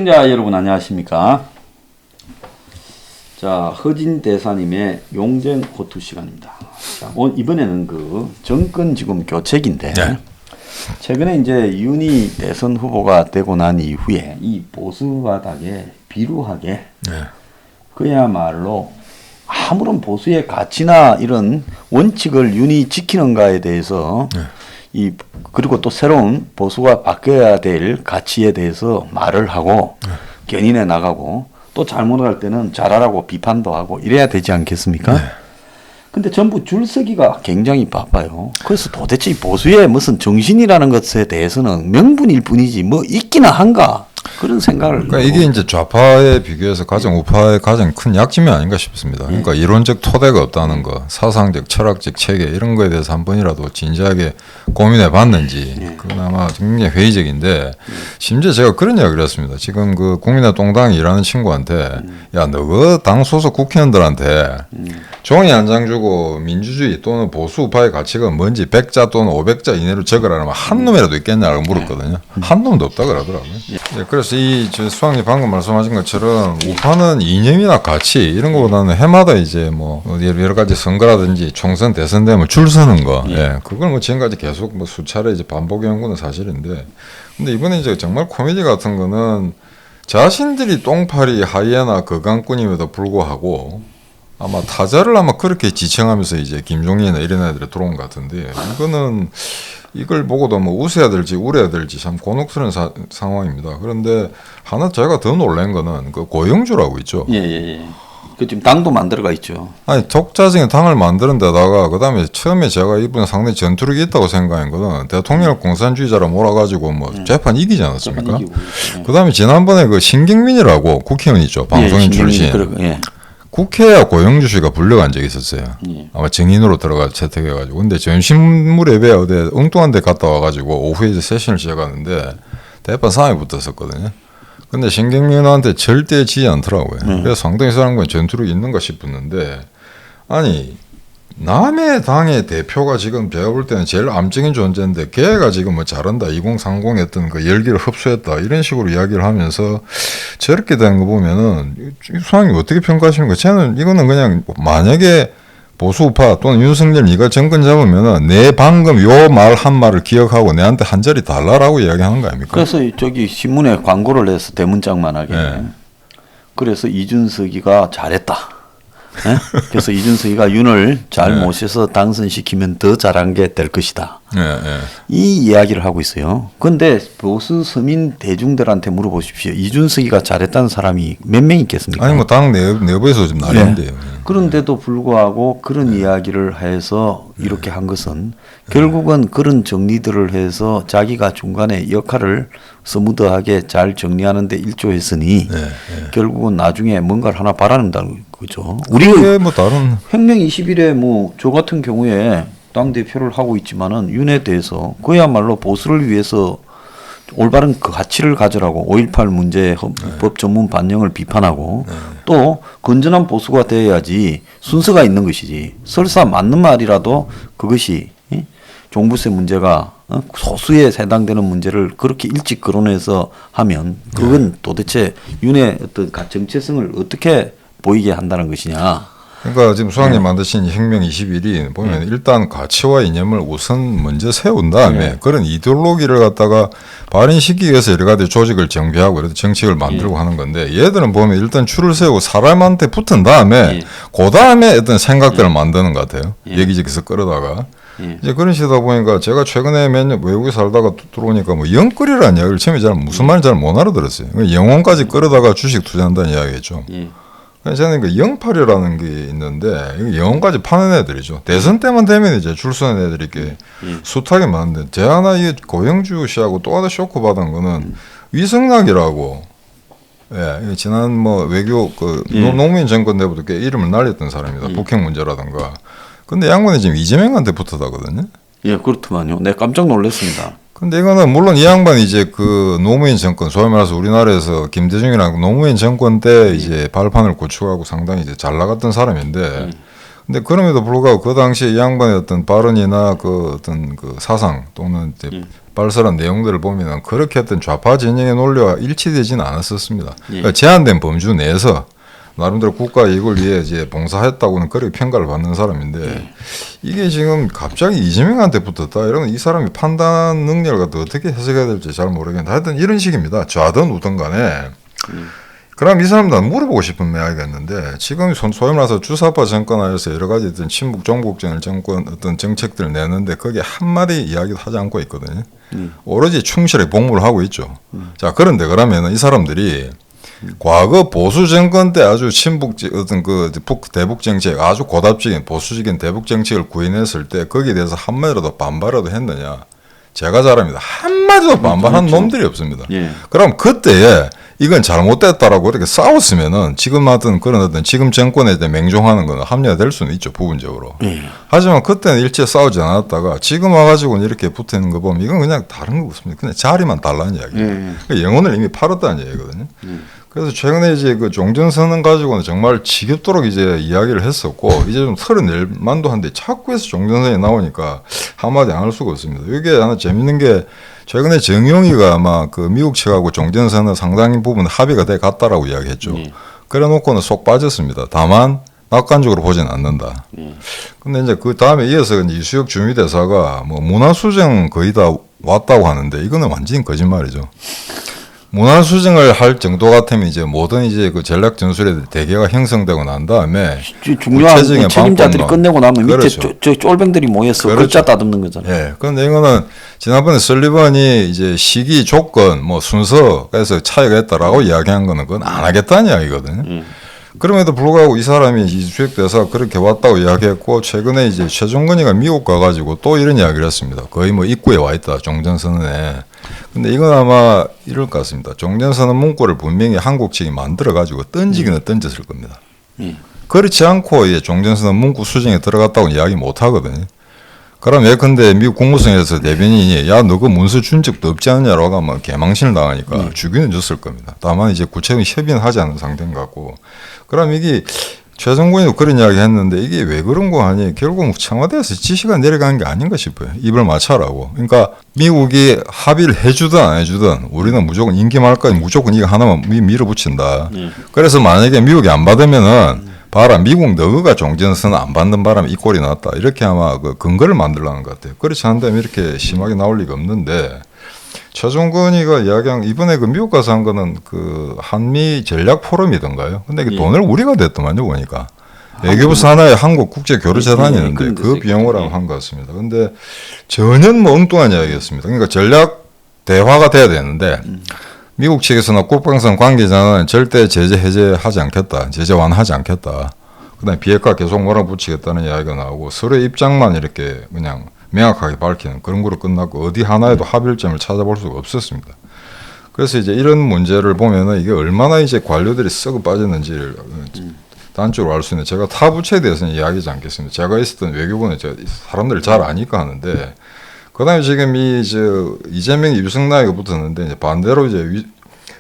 시청자 여러분 안녕하십니까. 자, 허진 대사님의 용쟁 호투 시간입니다. 자, 이번에는 그 정권 지금 교체기인데 네. 최근에 이제 윤희 대선 후보가 되고 난 이후에 이 보수 바닥에 비루하게 네. 그야말로 아무런 보수의 가치나 이런 원칙을 윤희 지키는가에 대해서 네. 그리고 또 새로운 보수가 바뀌어야 될 가치에 대해서 말을 하고 견인해 나가고 또 잘못할 때는 잘하라고 비판도 하고 이래야 되지 않겠습니까? 네. 근데 전부 줄서기가 굉장히 바빠요. 그래서 도대체 이 보수의 무슨 정신이라는 것에 대해서는 명분일 뿐이지 뭐 있기나 한가 그런 생각을. 그러니까 이게 이제 좌파에 비교해서 가장 우파의 가장 큰 약점이 아닌가 싶습니다. 그러니까 이론적 토대가 없다는 거, 사상적, 철학적 체계 이런 거에 대해서 한 번이라도 진지하게 고민해 봤는지 그나마 굉장히 회의적인데 심지어 제가 그런 이야기를 했습니다. 지금 그 국민의 똥당이 일하는 친구한테 야, 너가 당 소속 국회의원들한테 종이 한 장 주고 민주주의 또는 보수 우파의 가치가 뭔지 100자 또는 500자 이내로 적으라면 한 놈이라도 있겠냐고 물었거든요. 한 놈도 없다 그러더라고요. 그래서 수학님 방금 말씀하신 것처럼 우파는 이념이나 가치 이런 거보다는 해마다 이제 뭐 여러 가지 선거라든지 총선 대선 되면 줄 서는 거, 그걸 뭐 지금까지 계속 뭐 수차례 이제 반복해온 건 사실인데, 근데 이번에 이제 정말 코미디 같은 거는 자신들이 똥파리 하이에나 거강꾼임에도 불구하고 아마 타자를 아마 그렇게 지칭하면서 이제 김종인이나 이런 애들이 들어온 것 같은데, 이거는 이걸 보고도 뭐 웃어야 될지 울어야 될지 참 곤혹스러운 상황입니다. 그런데 하나 제가 더 놀란 거는 그 고영주라고 있죠. 예. 그 지금 당도 만들어가 있죠. 아니 독자적인 당을 만드는 데다가 그다음에 처음에 제가 이분 상당히 전투력이 있다고 생각한 거는 대통령을 공산주의자로 몰아가지고 뭐 재판 이기지 않았습니까? 그다음에 지난번에 그 신경민이라고 국회의원 있죠. 방송인 출신. 국회에 고영주 씨가 불려간 적이 있었어요. 아마 증인으로 들어가 채택해가지고. 근데 전신무렵에 어디 엉뚱한 데 갔다 와가지고 오후에 이제 세션을 시작하는데 대판 상황이 붙었었거든요. 근데 신경민한테 절대 지지 않더라고요. 그래서 상당히 사람과 전투력이 있는가 싶었는데, 아니 남의 당의 대표가 지금 제가 볼 때는 제일 암적인 존재인데 걔가 지금 뭐 잘한다 2030 했던 그 열기를 흡수했다 이런 식으로 이야기를 하면서 저렇게 된 거 보면은 수상이 어떻게 평가하십니까? 저는 이거는 그냥 만약에 보수 우파 또는 윤석열 네가 정권 잡으면은 내 방금 요 말 한 말을 기억하고 내한테 한 자리 달라라고 이야기하는 거 아닙니까? 그래서 저기 신문에 광고를 내서 대문짝만하게. 그래서 이준석이가 잘했다. 네? 그래서 이준석이가 윤을 잘 모셔서 당선시키면 더 잘한 게 될 것이다. 이 이야기를 하고 있어요. 그런데 보수 서민 대중들한테 물어보십시오. 이준석이가 잘했다는 사람이 몇 명 있겠습니까? 아니 뭐 당 내부에서 좀 난리인데요. 그런데도 불구하고 그런 이야기를 해서 이렇게 한 것은 결국은 그런 정리들을 해서 자기가 중간에 역할을 스무드하게 잘 정리하는 데 일조했으니 결국은 나중에 뭔가를 하나 바라는다는 거죠. 우리 뭐 다른 혁명 20일에 뭐 저 같은 경우에 당대표를 하고 있지만은 윤에 대해서 그야말로 보수를 위해서 올바른 그 가치를 가져라고 5.18 문제 헌법 전문 반영을 비판하고 또 건전한 보수가 되어야지 순서가 있는 것이지 설사 맞는 말이라도 그것이 종부세 문제가 소수에 해당되는 문제를 그렇게 일찍 거론해서 하면 그건 도대체 윤의 어떤 정체성을 어떻게 보이게 한다는 것이냐. 그러니까 지금 수학님 만드신 혁명 21이 보면 일단 가치와 이념을 우선 먼저 세운 다음에 그런 이데올로기를 갖다가 발현시키기 위해서 여러 가지 조직을 정비하고 이런 정책을 만들고 하는 건데, 얘들은 보면 일단 줄을 세우고 사람한테 붙은 다음에 그 다음에 어떤 생각들을 만드는 것 같아요. 여기저기서 끌어다가. 이제 그런 식이다 보니까 제가 최근에 몇 년 외국에 살다가 들어오니까 뭐 영끌이라는 이야기를 처음에 무슨 말인지 잘 못 알아들었어요. 영혼까지 끌어다가 주식 투자한다는 이야기겠죠. 저는 그 영팔이라는 게 있는데 영혼까지 파는 애들이죠. 대선 때만 되면 이제 줄 서는 애들이 이렇게 숱하게 많은데, 제 하나 이 고영주 씨하고 또 하나 쇼크 받은 거는 위성락이라고, 지난 뭐 외교 그 노무현 정권 때부터 꽤 이름을 날렸던 사람이다. 북핵 문제라든가. 근데 양반이 지금 이재명한테 붙었다거든요. 예, 그렇더만요. 네, 깜짝 놀랐습니다. 근데 이거는 물론 이 양반이 이제 그 노무현 정권, 소위 말해서 우리나라에서 김대중이랑 노무현 정권 때 이제 발판을 구축하고 상당히 이제 잘 나갔던 사람인데, 근데 그럼에도 불구하고 그 당시에 이 양반의 어떤 발언이나 그 어떤 그 사상 또는 이제 발설한 내용들을 보면은 그렇게 했던 좌파 진영의 논리와 일치되지는 않았었습니다. 예. 그러니까 제한된 범주 내에서 나름대로 국가 이익을 위해 이제 봉사했다고는 그렇게 평가를 받는 사람인데 이게 지금 갑자기 이재명한테 붙었다 이러면 이 사람이 판단 능력을 갖다 어떻게 해석해야 될지 잘 모르겠는데 하여튼 이런 식입니다. 좌든 우든 간에 그럼 이 사람들은 물어보고 싶은 이야기겠는데 지금 소위 말해서 주사파 정권 하에서 여러 가지 어떤 친북 종북적인 정권 어떤 정책들을 내는데 거기에 한마디 이야기도 하지 않고 있거든요. 오로지 충실히 복무를 하고 있죠. 자, 그런데 그러면 이 사람들이 과거 보수 정권 때 아주 친북 어떤 그 대북 정책 아주 고답적인 보수적인 대북 정책을 구인했을 때 거기에 대해서 한마디라도 반발이라도 했느냐? 제가 잘합니다. 한마디도 반발한 그렇죠. 놈들이 없습니다. 예. 그럼 그때에 이건 잘못됐다라고 이렇게 싸웠으면은 지금 하던 그런 어떤 지금 정권에 대해 맹종하는 거는 합리화 될 수는 있죠, 부분적으로. 하지만 그때는 일체 싸우지 않았다가 지금 와가지고는 이렇게 붙어 있는 거 보면 이건 그냥 다른 거 없습니다. 그냥 자리만 달라는 이야기예요. 그러니까 영혼을 이미 팔았다는 얘기거든요. 그래서 최근에 이제 그 종전선언 가지고는 정말 지겹도록 이제 이야기를 했었고 이제 좀 34만도 한데 자꾸 해서 종전선언이 나오니까 한마디 안 할 수가 없습니다. 이게 하나 재밌는 게 최근에 정용이가 아마 그 미국 측하고 종전선언 상당히 부분 합의가 돼 갔다라고 이야기했죠. 그래 놓고는 속 빠졌습니다. 다만 낙관적으로 보진 않는다. 근데 이제 그 다음에 이어서 이제 이수혁 주미대사가 뭐 문화수정 거의 다 왔다고 하는데 이거는 완전히 거짓말이죠. 문화수정을 할 정도 같으면 이제 모든 이제 그 전략 전술에 대개가 형성되고 난 다음에 중요한 구체적인 책임자들이 방법론. 끝내고 나면 그렇죠. 밑에 저 쫄병들이 모여서 그렇죠. 글자 따듬는 거잖아요. 예. 그런데 이거는 지난번에 설리번이 이제 시기 조건 뭐 순서에서 차이가 있다라고 이야기한 거는 그건 안 하겠다는 이야기거든요. 그럼에도 불구하고 이 사람이 이수혁 대사가 그렇게 왔다고 이야기했고 최근에 이제 최종근이가 미국 가가지고 또 이런 이야기를 했습니다. 거의 뭐 입구에 와 있다 종전선언에. 근데 이건 아마 이럴 것 같습니다. 종전선언 문구를 분명히 한국 측이 만들어가지고 던지기는 던졌을 겁니다. 그렇지 않고 이제 종전선언 문구 수정에 들어갔다고 이야기 못 하거든요. 그럼 예컨대 미국 국무성에서 대변인이 야 너 그 문서 준 적도 없지 않냐라고 하면 개망신을 당하니까 주기는 줬을 겁니다. 다만 이제 구체적인 협의는 하지 않은 상태인 것 같고 그럼 이게 최성군이도 그런 이야기 했는데 이게 왜 그런 거 아니 결국 청와대에서 지시가 내려가는 게 아닌가 싶어요. 입을 맞춰라고. 그러니까 미국이 합의를 해주든 안 해주든 우리는 무조건 임기말까지 무조건 이거 하나만 밀어붙인다. 그래서 만약에 미국이 안 받으면은 봐라 미국 너가 종전선언 안 받는 바람에 이 꼴이 났다. 이렇게 아마 그 근거를 만들라는 것 같아요. 그렇지 않다면 이렇게 심하게 나올 리가 없는데 최종근이가 이야기한 이번에 그 미국 가서 한 거는 그 한미 전략 포럼이던가요. 근데 그 돈을 우리가 냈더만요 보니까. 외교부 산하에 한국 국제교류재단이 있는데 그 비용으로 한 것 같습니다. 근데 전혀 뭐 엉뚱한 이야기였습니다. 그러니까 전략 대화가 돼야 되는데 미국 측에서는 국방상 관계자는 절대 제재 해제하지 않겠다. 제재 완화하지 않겠다. 그다음에 비핵화 계속 몰아붙이겠다는 이야기가 나오고 서로의 입장만 이렇게 그냥 명확하게 밝히는 그런 거로 끝났고 어디 하나에도 합일점을 찾아볼 수가 없었습니다. 그래서 이제 이런 문제를 보면은 이게 얼마나 이제 관료들이 썩어 빠졌는지를 단적으로 알 수 있는 제가 타 부처에 대해서는 이야기하지 않겠습니다. 제가 있었던 외교부는 제가 사람들을 잘 아니까 하는데 그다음에 지금 이재명이 유승나이가 붙었는데 이제 반대로 이제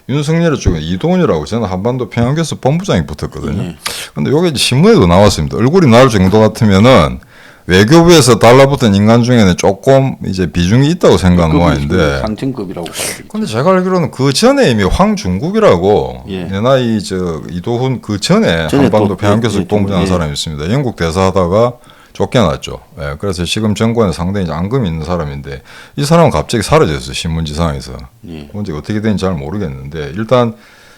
윤석열 쪽은 이동훈이라고 저는 한반도 평양교섭 본부장이 붙었거든요. 근데 요게 이제 신문에도 나왔습니다. 얼굴이 나올 정도 같으면은 외교부에서 달라붙은 인간 중에는 조금 이제 비중이 있다고 생각하는 모양인데. 상층급이라고 봐야죠. 근데 제가 알기로는 그 전에 이미 황중국이라고 내나 이도훈 그 전에 한반도 평양교섭 본부장 사람이 있습니다. 영국 대사하다가 쫓겨났죠. 예, 그래서 지금 정권에 상당히 앙금이 있는 사람인데 이 사람은 갑자기 사라졌어요. 신문지상에서. 뭔지 어떻게 된지 잘 모르겠는데 일단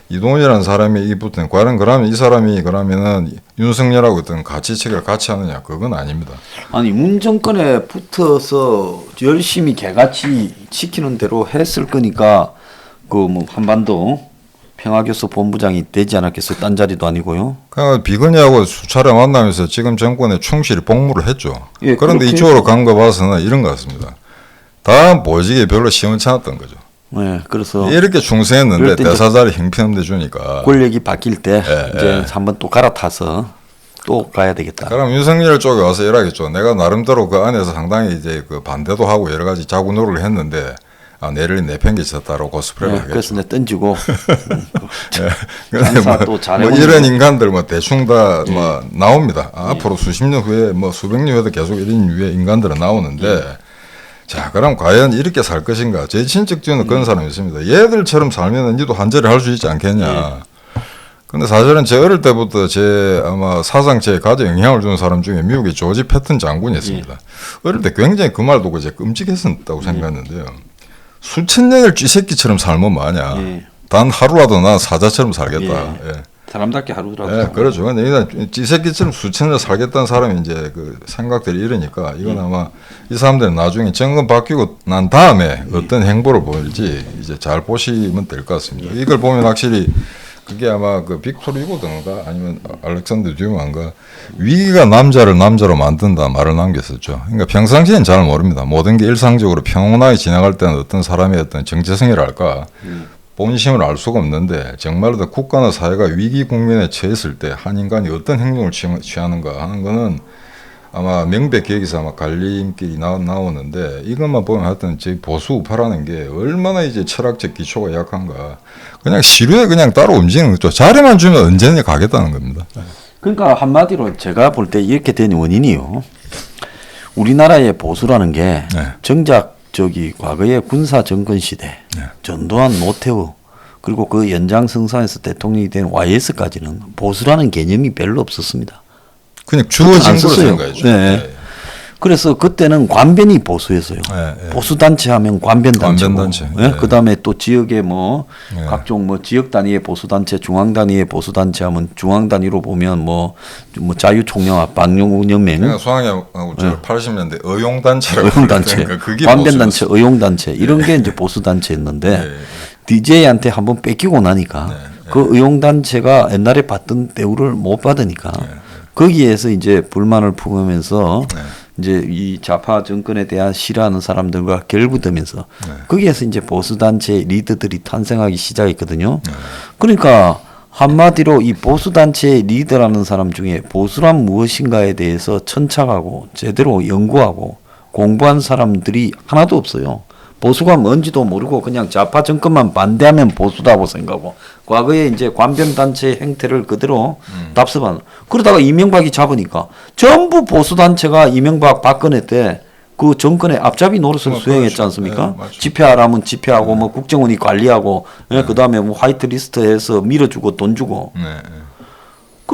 이동훈이라는 사람이 이 붙은 과연 그러면 이 사람이 그러면은 윤석열하고 어떤 가치책을 같이 하느냐 그건 아닙니다. 아니 문 정권에 붙어서 열심히 개같이 시키는 대로 했을 거니까 그 뭐 한반도 평화교섭 본부장이 되지 않았겠어요. 딴 자리도 아니고요. 그냥 비건이하고 수차례 만나면서 지금 정권에 충실히 복무를 했죠. 예, 그런데 이쪽으로 간 거 봐서는 이런 것 같습니다. 다 보직이 별로 시원찮았던 거죠. 네, 그래서 이렇게 충성했는데 대사 자리 형편없는 데 주니까 권력이 바뀔 때 이제 한번 또 갈아타서 또 가야 되겠다. 그럼 윤석열 쪽에 와서 일하겠죠. 내가 나름대로 그 안에서 상당히 이제 그 반대도 하고 여러 가지 자구 노력을 했는데 내를 내팽개쳤다라고 코스프레를 하겠죠. 그래서 내 던지고 장사 또 잘해. 뭐 이런 인간들 뭐 대충 다 뭐 나옵니다. 앞으로 수십 년 후에 뭐 수백 년 후에도 계속 이런 유의 인간들은 나오는데 자, 그럼 과연 이렇게 살 것인가? 제 친척 중에는 그런 사람이 있습니다. 얘들처럼 살면 니도 한 자리 할 수 있지 않겠냐. 근데 사실은 제 어릴 때부터 제 아마 사상체에 가장 영향을 주는 사람 중에 미국의 조지 패튼 장군이 있습니다. 어릴 때 굉장히 그 말 듣고 제가 끔찍했었다고 생각했는데요. 수천 년을 쥐새끼처럼 살면 뭐하냐. 단 하루라도 난 사자처럼 살겠다. 예. 사람답게 하루라도. 예, 그렇죠. 근데 일단 쥐새끼처럼 수천 년 살겠다는 사람이 이제 그 생각들이 이러니까 이건 아마 이 사람들은 나중에 정권 바뀌고 난 다음에 어떤 행보를 보일지 이제 잘 보시면 될 것 같습니다. 이걸 보면 확실히 그게 아마 그 빅토르 유고든가 아니면 알렉산더 듀마인가 위기가 남자를 남자로 만든다 말을 남겼었죠. 그러니까 평상시엔 잘 모릅니다. 모든 게 일상적으로 평온하게 지나갈 때는 어떤 사람의 어떤 정체성이랄까 본심을 알 수가 없는데 정말로 국가나 사회가 위기 국면에 처했을 때 한 인간이 어떤 행동을 취하는가 하는 거는 아마 명백계기에서 아마 갈림길이 나오는데 이것만 보면 하여튼 저희 보수 우파라는 게 얼마나 이제 철학적 기초가 약한가. 그냥 시류에 그냥 따로 움직이는 거죠. 자리만 주면 언제든지 가겠다는 겁니다. 그러니까 한마디로 제가 볼 때 이렇게 된 원인이요. 우리나라의 보수라는 게 정작 저기 과거의 군사 정권 시대 전두환 노태우 그리고 그 연장성상에서 대통령이 된 YS까지는 보수라는 개념이 별로 없었습니다. 그냥 주어진 걸로 생각하죠. 네. 그래서 그때는 관변이 보수였어요. 보수 단체 하면 관변 단체고, 그 다음에 또 지역의 뭐 각종 뭐 지역 단위의 보수 단체, 중앙 단위의 보수 단체 하면 중앙 단위로 보면 뭐 자유총연합, 방용연맹, 그러니까 수학하고 80년대 의용 단체라고 의용 단체, 그게 관변 단체, 의용 단체 이런 게 이제 보수 단체였는데 DJ한테 한번 뺏기고 나니까 그 의용 단체가 옛날에 받던 대우를 못 받으니까. 거기에서 이제 불만을 품으면서 이제 이 좌파 정권에 대한 싫어하는 사람들과 결부되면서 거기에서 이제 보수 단체 리더들이 탄생하기 시작했거든요. 그러니까 한마디로 이 보수 단체의 리더라는 사람 중에 보수란 무엇인가에 대해서 천착하고 제대로 연구하고 공부한 사람들이 하나도 없어요. 보수가 뭔지도 모르고 그냥 좌파 정권만 반대하면 보수다고 생각하고 과거에 이제 관변단체의 행태를 그대로 답습하는 그러다가 이명박이 잡으니까 전부 보수단체가 이명박 박근혜 때 그 정권의 앞잡이 노릇을 수행했지 않습니까? 집회하라면 집회하고 뭐 국정원이 관리하고 그다음에 뭐 화이트리스트에서 밀어주고 돈 주고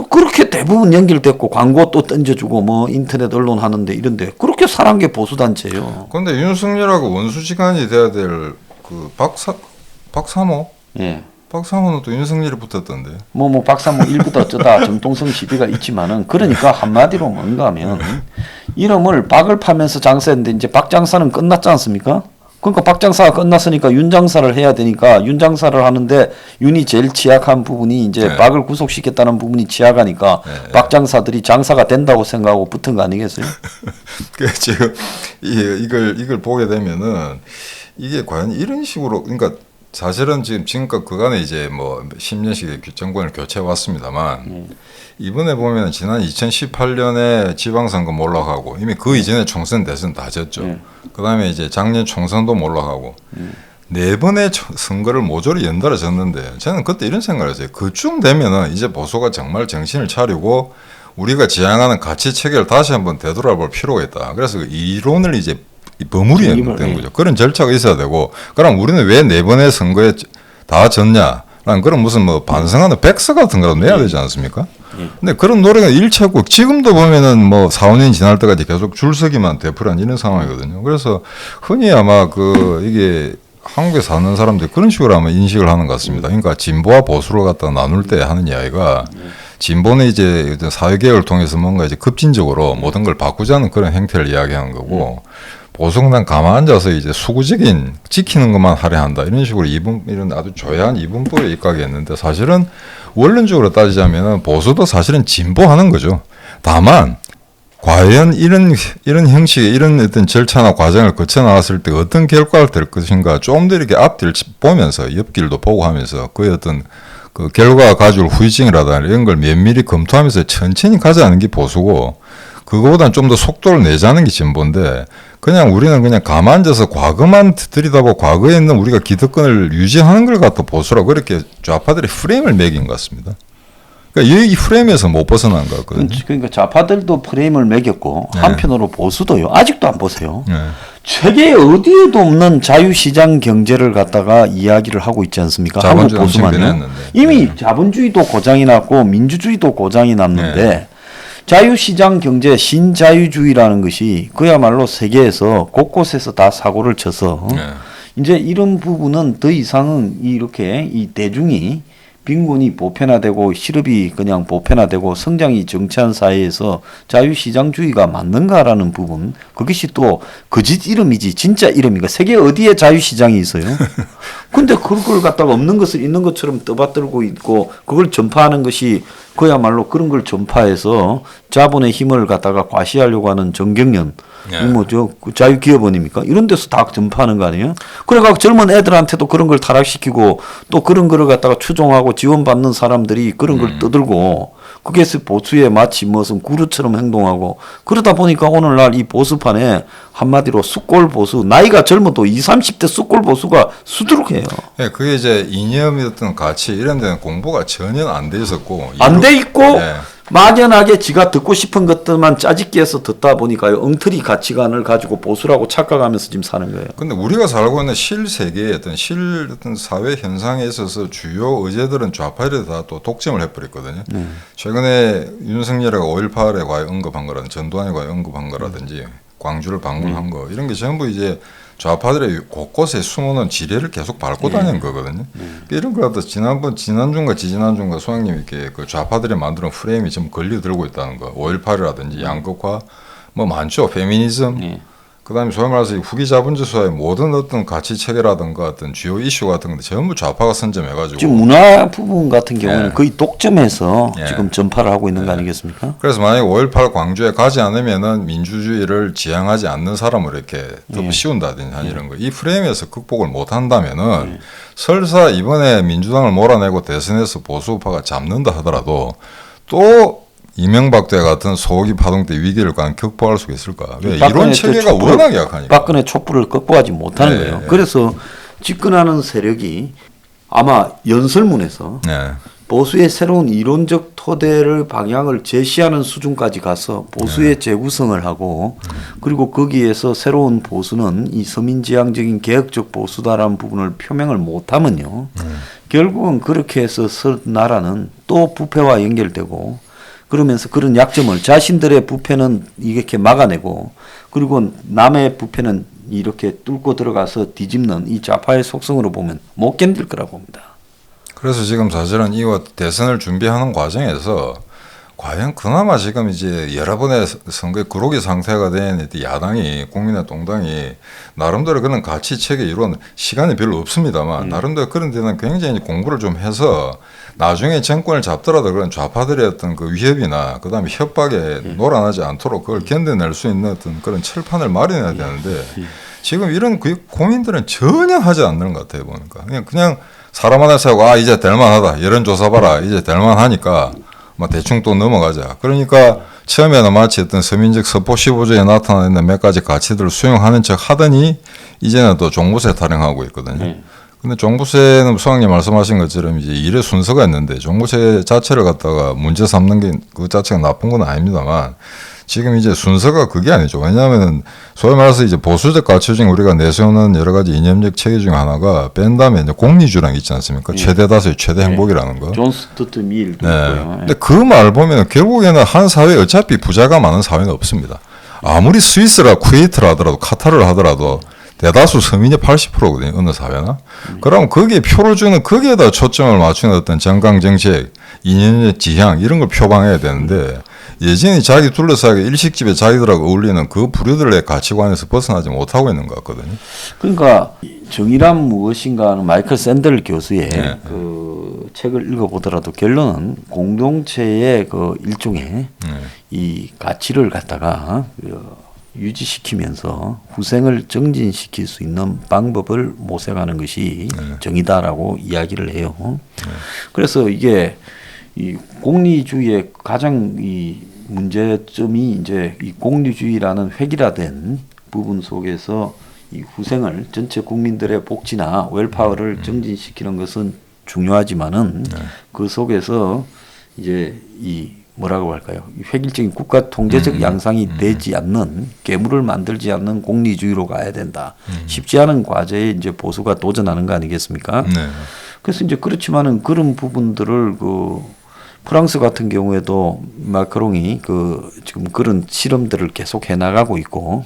그렇게 대부분 연결됐고 광고 또 던져주고 뭐 인터넷 언론 하는데 이런데 그렇게 살아온 게 보수단체예요. 그런데 윤석열하고 원수지간이 돼야 될 그 박사모? 예. 박사모는 또 윤석열이 붙었던데. 뭐 박사모 일부다 어쩌다 정통성 시비가 있지만은 그러니까 한마디로 뭔가 하면 이름을 박을 파면서 장사했는데 이제 박 장사는 끝났지 않습니까? 그러니까 박 장사가 끝났으니까 윤 장사를 해야 되니까 윤 장사를 하는데 윤이 제일 취약한 부분이 이제 박을 구속시켰다는 부분이 취약하니까 박 장사들이 장사가 된다고 생각하고 붙은 거 아니겠어요? 그 지금 이걸 보게 되면은 이게 과연 이런 식으로 그러니까 사실은 지금껏 그간에 이제 뭐 10년씩 정권을 교체해 왔습니다만 이번에 보면 지난 2018년에 지방선거 몰락하고 이미 그 이전에 총선 대선 다 졌죠. 그다음에 이제 작년 총선도 몰락하고 네 번의 선거를 모조리 연달아 졌는데 저는 그때 이런 생각을 했어요. 그쯤 되면은 이제 보수가 정말 정신을 차리고 우리가 지향하는 가치 체계를 다시 한번 되돌아볼 필요가 있다. 그래서 그 이론을 이제 버무리는 된 거죠. 그런 절차가 있어야 되고, 그럼 우리는 왜 네 번의 선거에 다 졌냐라는 그런 무슨 뭐 반성하는 백서 같은 거라도 내야 되지 않습니까? 근데 그런 노래가 일체고 지금도 보면은 뭐 4, 5년 지날 때까지 계속 줄서기만 되풀이한 이런 상황이거든요. 그래서 흔히 아마 이게 한국에 사는 사람들이 그런 식으로 아마 인식을 하는 것 같습니다. 그러니까 진보와 보수를 갖다 나눌 때 하는 이야기가 진보는 이제 사회개혁을 통해서 뭔가 이제 급진적으로 모든 걸 바꾸자는 그런 행태를 이야기하는 거고 보수는 가만 앉아서 이제 수구적인 지키는 것만 하려 한다. 이런 식으로 이런 아주 조야한 이분법에 입각했는데 사실은 원론적으로 따지자면 보수도 사실은 진보하는 거죠. 다만 과연 이런 형식의 이런 어떤 절차나 과정을 거쳐 나왔을 때 어떤 결과가 될 것인가 좀 더 이렇게 앞뒤를 보면서 옆길도 보고 하면서 그의 어떤 그 결과가 가져올 후유증이라든가 이런 걸 면밀히 검토하면서 천천히 가자는 게 보수고 그거보다는 좀 더 속도를 내자는 게 진보인데 그냥 우리는 그냥 가만 앉아서 과거만 들이다보고 과거에 있는 우리가 기득권을 유지하는 걸 갖다 보수라고 그렇게 좌파들이 프레임을 매긴 것 같습니다. 그러니까 이 프레임에서 못 벗어난 것 같거든요. 그러니까 좌파들도 프레임을 매겼고 한편으로 보수도요. 아직도 안 보세요. 세계 어디에도 없는 자유시장 경제를 갖다가 이야기를 하고 있지 않습니까? 한국 자본주의 보수만요. 엄청 이미 자본주의도 고장이 났고 민주주의도 고장이 났는데 자유시장 경제 신자유주의라는 것이 그야말로 세계에서 곳곳에서 다 사고를 쳐서 이제 이런 부분은 더 이상은 이렇게 이 대중이 빈곤이 보편화되고 실업이 그냥 보편화되고 성장이 정체한 사회에서 자유시장주의가 맞는가라는 부분, 그것이 또 거짓 이름이지 진짜 이름인가? 세계 어디에 자유시장이 있어요? 근데 그걸 갖다가 없는 것을 있는 것처럼 떠받들고 있고 그걸 전파하는 것이 그야말로 그런 걸 전파해서 자본의 힘을 갖다가 과시하려고 하는 정경련, 뭐죠 자유기업원입니까? 이런 데서 다 전파하는 거 아니에요? 그래가 젊은 애들한테도 그런 걸 타락시키고 또 그런 거를 갖다가 추종하고 지원받는 사람들이 그런 걸 떠들고 그게 보수에 마치 무슨 구루처럼 행동하고 그러다 보니까 오늘날 이 보수판에 한마디로 숫골 보수, 나이가 젊어도 20, 30대 숫골 보수가 수두룩해요. 네, 그게 이제 이념이었던 가치 이런 데는 공부가 전혀 안 돼 있었고 안 돼 있고 막연하게 지가 듣고 싶은 것들만 짜집기해서 듣다 보니까 엉터리 가치관을 가지고 보수라고 착각하면서 지금 사는 거예요. 근데 우리가 살고 있는 실세계의 어떤 사회 현상에 있어서 주요 의제들은 좌파들이 다 또 독점을 해버렸거든요. 최근에 윤석열이가 5.18에 과연 언급한 거라든지 전두환이 과연 언급한 거라든지 광주를 방문한 거 이런 게 전부 이제 좌파들의 곳곳에 숨어놓은 지뢰를 계속 밟고 다니는 거거든요. 이런 걸 갖다 지난주인가 지지난주인가 소장님이 이렇게 그 좌파들이 만드는 프레임이 좀 걸려들고 있다는 거. 5.18이라든지 양극화, 뭐 많죠. 페미니즘. 그다음에 소위 말해서 후기 자본주의의 모든 어떤 가치 체계라든가 어떤 주요 이슈 같은 건데 전부 좌파가 선점해가지고 지금 문화 부분 같은 경우는 거의 독점해서 지금 전파를 하고 있는 거 아니겠습니까? 그래서 만약에 5.18 광주에 가지 않으면은 민주주의를 지향하지 않는 사람을 이렇게 씌운다든지 이런 거. 이 프레임에서 극복을 못 한다면은 설사 이번에 민주당을 몰아내고 대선에서 보수파가 잡는다 하더라도 또 이명박 때 같은 소고기 파동 때 위기를 과연 극복할 수 있을까? 왜 이론 체계가 워낙 약하니까. 박근혜 촛불을 극복하지 못하는 거예요. 그래서 집권하는 세력이 아마 연설문에서 보수의 새로운 이론적 토대를 방향을 제시하는 수준까지 가서 보수의 재구성을 하고 그리고 거기에서 새로운 보수는 이 서민지향적인 개혁적 보수다라는 부분을 표명을 못하면요. 결국은 그렇게 해서 나라는 또 부패와 연결되고 그러면서 그런 약점을 자신들의 부패는 이렇게 막아내고 그리고 남의 부패는 이렇게 뚫고 들어가서 뒤집는 이 좌파의 속성으로 보면 못 견딜 거라고 봅니다. 그래서 지금 사실은 이와 대선을 준비하는 과정에서 과연 그나마 지금 이제 여러 번의 선거에 그로기 상태가 된 야당이 국민의 동당이 나름대로 그런 가치 체계 이론 시간이 별로 없습니다만 나름대로 그런 데는 굉장히 공부를 좀 해서 나중에 정권을 잡더라도 그런 좌파들의 어떤 그 위협이나 그다음에 협박에 놀아나지 않도록 그걸 견뎌낼 수 있는 어떤 그런 철판을 마련해야 되는데 지금 이런 고민들은 전혀 하지 않는 것 같아요 보니까 그냥 사람 하나 세우고 이제 될만하다 여론조사 봐라 이제 될만하니까 뭐 대충 또 넘어가자. 그러니까 처음에는 마치 어떤 서민적 서포 15조에 나타나 있는 몇 가지 가치들을 수용하는 척 하더니 이제는 또 종부세 타령하고 있거든요. 근데 종부세는 수학님 말씀하신 것처럼 이제 일의 순서가 있는데 종부세 자체를 갖다가 문제 삼는 게 그 자체가 나쁜 건 아닙니다만 지금 이제 순서가 그게 아니죠. 왜냐하면 소위 말해서 이제 보수적 가치 중에 우리가 내세우는 여러 가지 이념적 체계 중에 하나가 뺀 다음에 이제 공리주랑 있지 않습니까? 최대 다수의 최대 행복이라는 거. 존 스튜어트 밀도 있고요. 근데 그 말 보면 결국에는 한 사회에 어차피 부자가 많은 사회는 없습니다. 아무리 스위스라 쿠웨이트라 하더라도 카타르를 하더라도 대다수 서민이 80%거든요. 어느 사회나. 그럼 거기에 표를 주는 거기에다 초점을 맞추는 어떤 정강정책, 이념의 지향 이런 걸 표방해야 되는데 예전에 자기 둘러싸게 일식집에 자기들하고 어울리는 그 부류들의 가치관에서 벗어나지 못하고 있는 것 같거든요. 그러니까 정의란 무엇인가 하는 마이클 샌들 교수의 그 책을 읽어보더라도 결론은 공동체의 그 일종의 이 가치를 갖다가 유지시키면서 후생을 정진시킬 수 있는 방법을 모색하는 것이 정의다라고 이야기를 해요. 그래서 이게 이 공리주의의 가장 이 문제점이 이제 이 공리주의라는 획일화된 부분 속에서 이 후생을 전체 국민들의 복지나 웰파워를 정진시키는 것은 중요하지만은 그 속에서 이제 이 뭐라고 할까요? 획일적인 국가 통제적 양상이 되지 않는 괴물을 만들지 않는 공리주의로 가야 된다. 쉽지 않은 과제에 이제 보수가 도전하는 거 아니겠습니까? 네. 그래서 이제 그렇지만은 그런 부분들을 그 프랑스 같은 경우에도 마크롱이 그 지금 그런 실험들을 계속 해 나가고 있고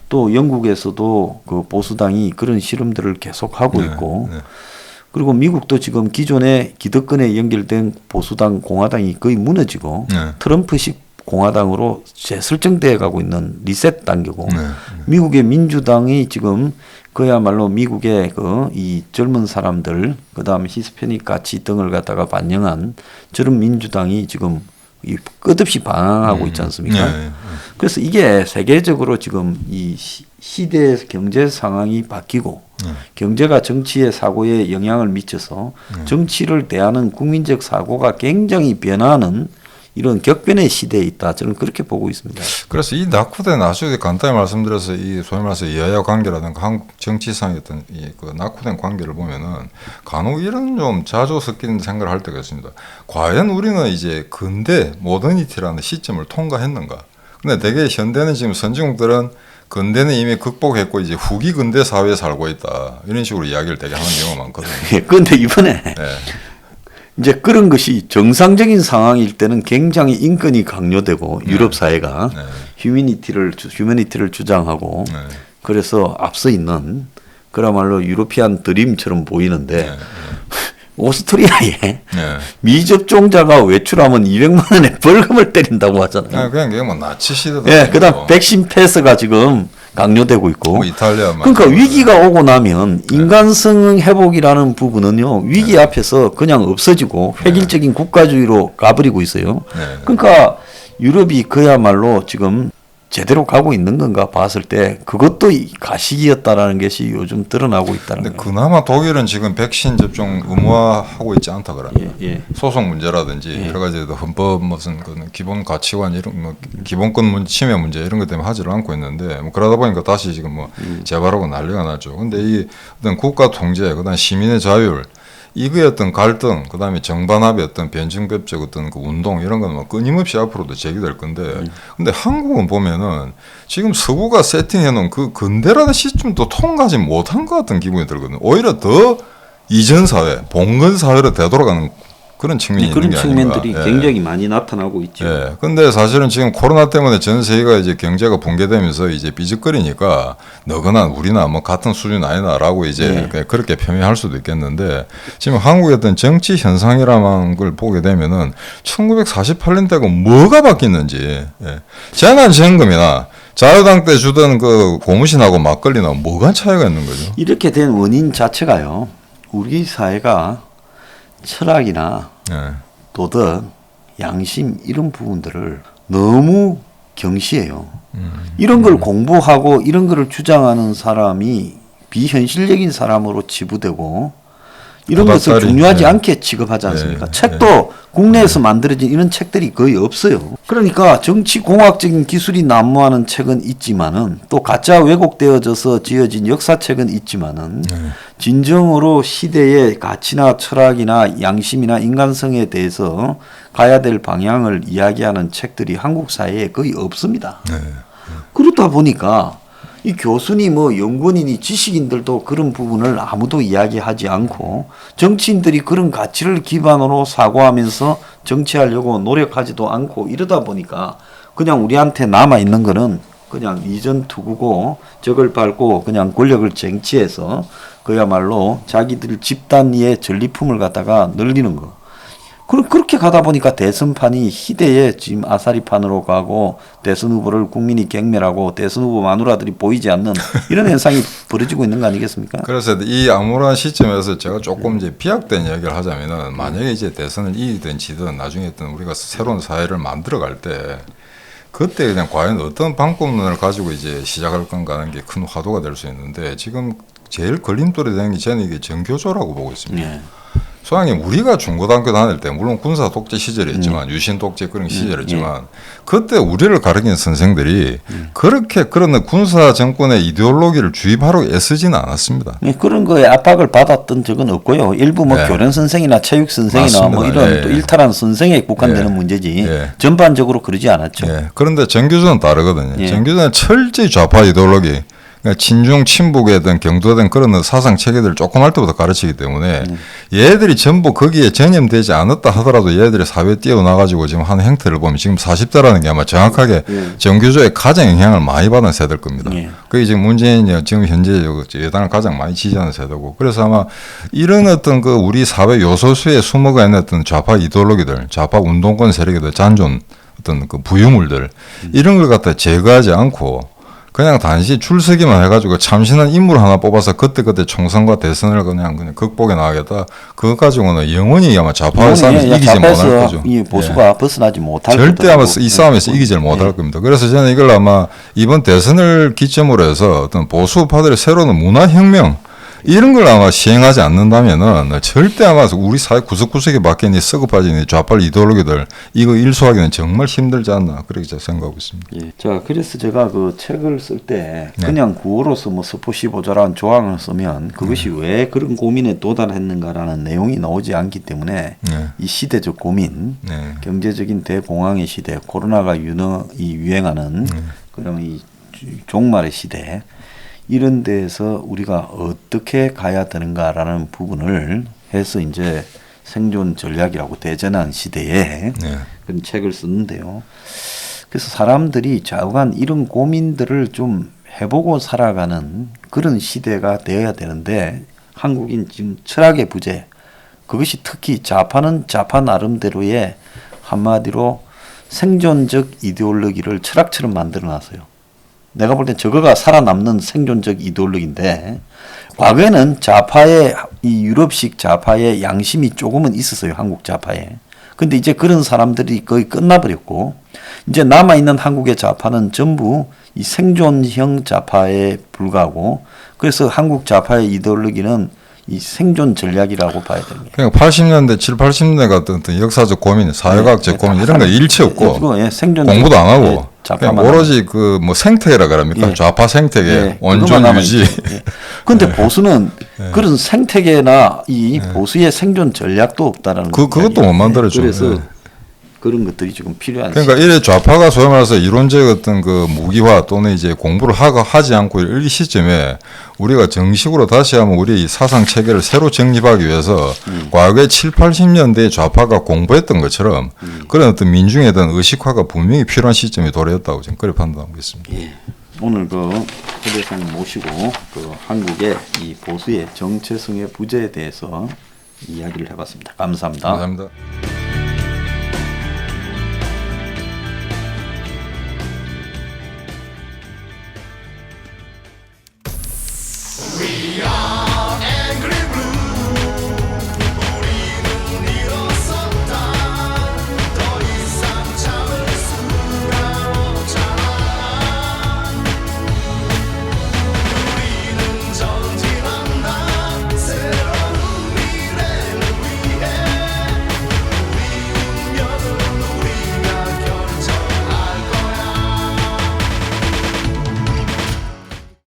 또 영국에서도 그 보수당이 그런 실험들을 계속 하고 있고 그리고 미국도 지금 기존의 기득권에 연결된 보수당 공화당이 거의 무너지고 트럼프식 공화당으로 재설정돼 가고 있는 리셋 단계고 미국의 민주당이 지금 그야말로 미국의 그 이 젊은 사람들 그다음 히스패닉 가치 등을 갖다가 반영한 저런 민주당이 지금 이 끝없이 방황하고 있지 않습니까? 그래서 이게 세계적으로 지금 이 시대 경제 상황이 바뀌고 경제가 정치의 사고에 영향을 미쳐서 정치를 대하는 국민적 사고가 굉장히 변화하는 이런 격변의 시대에 있다. 저는 그렇게 보고 있습니다. 그래서 이 낙후된 아주 간단히 말씀드려서 이 소위 말해서 여야 관계라든가 한국 정치상의 어떤 그 낙후된 관계를 보면은 간혹 이런 좀 자주 섞이는 생각을 할 때가 있습니다. 과연 우리는 이제 근대 모더니티라는 시점을 통과했는가? 근데 대개 현대는 지금 선진국들은 근대는 이미 극복했고 이제 후기 근대 사회에 살고 있다. 이런 식으로 이야기를 되게 하는 경우가 많거든요. 그런데 이번에 이제 그런 것이 정상적인 상황일 때는 굉장히 인권이 강요되고 유럽 사회가 휴머니티를 주장하고 그래서 앞서 있는 그야말로 유로피안 드림처럼 보이는데 오스트리아에 미접종자가 외출하면 200만 원의 벌금을 때린다고 하잖아요. 그냥 그게 뭐 나치 시대다. 예, 그다음 백신 패스가 지금 강요되고 있고. 뭐 이탈리아 그러니까 위기가 오고 나면 인간성 회복이라는 부분은요 위기 앞에서 그냥 없어지고 획일적인 국가주의로 가버리고 있어요. 그러니까 유럽이 그야말로 지금 제대로 가고 있는 건가 봤을 때 그것도 가식이었다라는 것이 요즘 드러나고 있다는 근데 거예요. 그나마 독일은 지금 백신 접종 의무화하고 있지 않다 그럽니다. 소송 문제라든지 여러 가지 헌법 무슨 기본 가치관 이런 뭐 기본권 침해 문제 이런 것 때문에 하지를 않고 있는데 뭐 그러다 보니까 다시 지금 뭐 재발하고 난리가 났죠. 근데 이 어떤 국가 통제 그다음 시민의 자율 이거의 어떤 갈등, 그 다음에 정반합의 어떤 변증법적 어떤 그 운동 이런 건 뭐 끊임없이 앞으로도 제기될 건데, 근데 한국은 보면은 지금 서구가 세팅해 놓은 그 근대라는 시점도 통과하지 못한 것 같은 기분이 들거든요. 오히려 더 이전 사회, 봉건 사회로 되돌아가는 그런 측면이 그런 있는 게 측면들이 아닌가. 굉장히 많이 나타나고 있죠. 근데 사실은 지금 코로나 때문에 전 세계가 이제 경제가 붕괴되면서 이제 삐죽거리니까 너거나 우리나 뭐 같은 수준 아니다라고 이제 그렇게 표명할 수도 있겠는데 지금 한국의 어떤 정치 현상이라는 걸 보게 되면은 1948년 때가 뭐가 바뀌었는지 재난지원금이나 자유당 때 주던 그 고무신하고 막걸리나 뭐가 차이가 있는 거죠? 이렇게 된 원인 자체가요. 우리 사회가 철학이나 도덕, 양심 이런 부분들을 너무 경시해요. 이런 걸 공부하고 이런 거를 주장하는 사람이 비현실적인 사람으로 치부되고 이런 것을 중요하지 않게 취급하지 않습니까? 책도 국내에서 만들어진 이런 책들이 거의 없어요. 그러니까 정치공학적인 기술이 난무하는 책은 있지만은 또 가짜 왜곡되어져서 지어진 역사책은 있지만은 진정으로 시대의 가치나 철학이나 양심이나 인간성에 대해서 가야 될 방향을 이야기하는 책들이 한국 사회에 거의 없습니다. 그렇다 보니까 이 교수니 뭐 연구원이니 지식인들도 그런 부분을 아무도 이야기하지 않고 정치인들이 그런 가치를 기반으로 사고하면서 정치하려고 노력하지도 않고 이러다 보니까 그냥 우리한테 남아 있는 거는 그냥 이전 투구고 적을 밟고 그냥 권력을 쟁취해서 그야말로 자기들 집단위의 전리품을 갖다가 늘리는 거. 그렇게 가다 보니까 대선판이 희대의 지금 아사리판으로 가고 대선 후보를 국민이 경멸하고 대선 후보 마누라들이 보이지 않는 이런 현상이 벌어지고 있는 거 아니겠습니까? 그래서 이 암울한 시점에서 제가 조금 이제 비약된 이야기를 하자면은 만약에 이제 대선을 이기든 지든 나중에 어떤 우리가 새로운 사회를 만들어 갈 때 그때 그냥 과연 어떤 방법론을 가지고 이제 시작할 건가 하는 게 큰 화두가 될 수 있는데 지금 제일 걸림돌이 되는 게 저는 이게 정교조라고 보고 있습니다. 소장님 우리가 중고등학교 다닐 때 물론 군사 독재 시절이었지만 유신 독재 그런 시절이었지만 그때 우리를 가르치는 선생들이 그렇게 그런 군사 정권의 이데올로기를 주입하려고 애쓰지는 않았습니다. 그런 거에 압박을 받았던 적은 없고요. 일부 뭐 교련 선생이나 체육 선생이나 맞습니다. 뭐 이런 또 일탈한 선생에 국한되는 문제지 전반적으로 그러지 않았죠. 그런데 정규조는 다르거든요. 정규조는 철저히 좌파 이데올로기, 그러니까 친중 친북에 대한 경도된 그런 사상 체계들을 조금 할 때부터 가르치기 때문에 얘들이 전부 거기에 전염되지 않았다 하더라도 얘들이 사회에 뛰어나가지고 지금 하는 행태를 보면 지금 40대라는 게 아마 정확하게 정규조에 가장 영향을 많이 받은 세대일 겁니다. 그게 지금 문재인이 지금 현재 여당을 가장 많이 지지하는 세대고, 그래서 아마 이런 어떤 그 우리 사회 요소수에 숨어가 있는 어떤 좌파 이데올로기들, 좌파 운동권 세력의 잔존 어떤 그 부유물들 이런 걸 갖다 제거하지 않고 그냥 단지 줄서기만 해가지고 참신한 인물 하나 뽑아서 그때그때 총선과 대선을 그냥 극복해 나가겠다. 그것 가지고는 영원히 아마 좌파의 싸움에서 이기지 못할 거죠. 이 보수가 벗어나지 못할 절대 아마 거더라고. 이 싸움에서 이기지 못할 겁니다. 그래서 저는 이걸 아마 이번 대선을 기점으로 해서 어떤 보수 우파들의 새로운 문화혁명 이런 걸 아마 시행하지 않는다면은 절대 아마 우리 사회 구석구석에 박혀 있는 썩어 빠진 좌파 이데올로기들 이거 일소하기는 정말 힘들지 않나 그렇게 제가 생각하고 있습니다. 예. 자, 그래서 제가 그 책을 쓸 때 그냥 구어로서 뭐 스포 15조라는 조항을 쓰면 그것이 왜 그런 고민에 도달했는가라는 내용이 나오지 않기 때문에 이 시대적 고민, 경제적인 대공황의 시대, 코로나가 유행하는 그런 이 종말의 시대 이런 데에서 우리가 어떻게 가야 되는가라는 부분을 해서 이제 생존 전략이라고 대전한 시대에 그런 책을 썼는데요. 그래서 사람들이 좌우간 이런 고민들을 좀 해보고 살아가는 그런 시대가 되어야 되는데 한국인 지금 철학의 부재, 그것이 특히 좌파는 좌파 나름대로의 한마디로 생존적 이데올로기를 철학처럼 만들어 놨어요. 내가 볼 땐 저거가 살아남는 생존적 이데올로기인데 과거에는 좌파의 이 유럽식 좌파의 양심이 조금은 있었어요. 한국 좌파에. 근데 이제 그런 사람들이 거의 끝나버렸고 이제 남아있는 한국의 좌파는 전부 이 생존형 좌파에 불과하고 그래서 한국 좌파의 이데올로기는 이 생존 전략이라고 봐야 됩니다. 그러니까 80년대, 7, 80년대 같은 어떤 역사적 고민, 사회과학적 고민 이런 거 일체 없고 생존 공부도 안 하고 그냥 오로지 그 뭐 생태계라 그럽니까? 좌파 생태계, 원존 유지. 그런데 보수는 그런 생태계나 이 보수의 생존 전략도 없다라는 그것도 못 만들어죠. 그래서 그런 것들이 지금 필요한. 그러니까 이래 좌파가 소위 말해서 이론적 어떤 그 무기화 또는 이제 공부를 하지 않고 이 시점에 우리가 정식으로 다시 한번 우리 이 사상 체계를 새로 정립하기 위해서 과거에 7, 80년대에 좌파가 공부했던 것처럼 그런 어떤 민중에 대한 의식화가 분명히 필요한 시점이 도래했다고 저는 그렇게 판단하고 있습니다. 예. 오늘 그 초대생 모시고 그 한국의 이 보수의 정체성의 부재에 대해서 이야기를 해봤습니다. 감사합니다. 감사합니다.